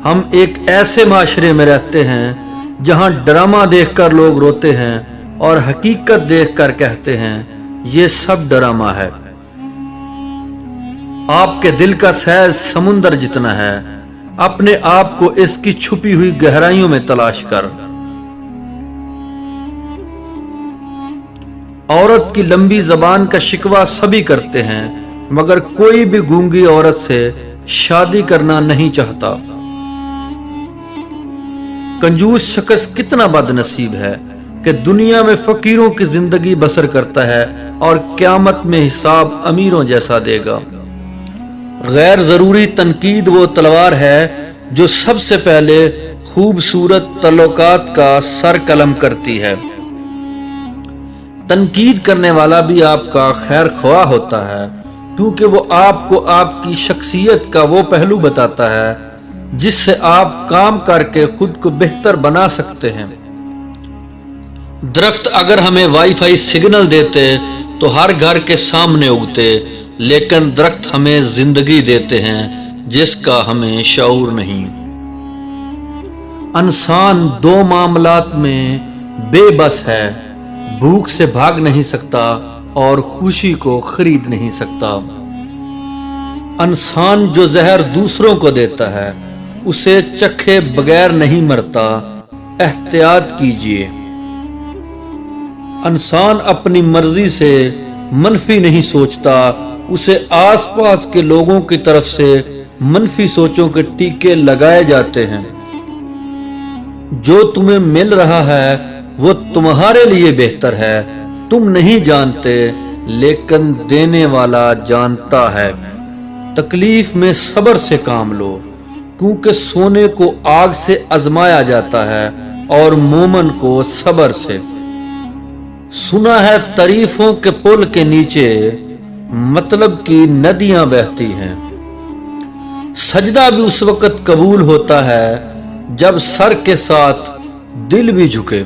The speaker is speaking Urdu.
ہم ایک ایسے معاشرے میں رہتے ہیں جہاں ڈرامہ دیکھ کر لوگ روتے ہیں اور حقیقت دیکھ کر کہتے ہیں یہ سب ڈرامہ ہے۔ آپ کے دل کا سائز سمندر جتنا ہے، اپنے آپ کو اس کی چھپی ہوئی گہرائیوں میں تلاش کر۔ عورت کی لمبی زبان کا شکوہ سبھی کرتے ہیں، مگر کوئی بھی گونگی عورت سے شادی کرنا نہیں چاہتا۔ کنجوس شخص کتنا بد نصیب ہے کہ دنیا میں فقیروں کی زندگی بسر کرتا ہے اور قیامت میں حساب امیروں جیسا دے گا۔ غیر ضروری تنقید وہ تلوار ہے جو سب سے پہلے خوبصورت تعلقات کا سر قلم کرتی ہے۔ تنقید کرنے والا بھی آپ کا خیر خواہ ہوتا ہے، کیونکہ وہ آپ کو آپ کی شخصیت کا وہ پہلو بتاتا ہے جس سے آپ کام کر کے خود کو بہتر بنا سکتے ہیں۔ درخت اگر ہمیں وائی فائی سگنل دیتے تو ہر گھر کے سامنے اگتے، لیکن درخت ہمیں زندگی دیتے ہیں جس کا ہمیں شعور نہیں۔ انسان دو معاملات میں بے بس ہے، بھوک سے بھاگ نہیں سکتا اور خوشی کو خرید نہیں سکتا۔ انسان جو زہر دوسروں کو دیتا ہے اسے چکھے بغیر نہیں مرتا، احتیاط کیجیے۔ انسان اپنی مرضی سے منفی نہیں سوچتا، اسے آس پاس کے لوگوں کی طرف سے منفی سوچوں کے ٹیکے لگائے جاتے ہیں۔ جو تمہیں مل رہا ہے وہ تمہارے لیے بہتر ہے، تم نہیں جانتے لیکن دینے والا جانتا ہے۔ تکلیف میں صبر سے کام لو، کیونکہ سونے کو آگ سے آزمایا جاتا ہے اور مومن کو صبر سے۔ سنا ہے تعریفوں کے پل کے نیچے مطلب کی ندیاں بہتی ہیں۔ سجدہ بھی اس وقت قبول ہوتا ہے جب سر کے ساتھ دل بھی جھکے۔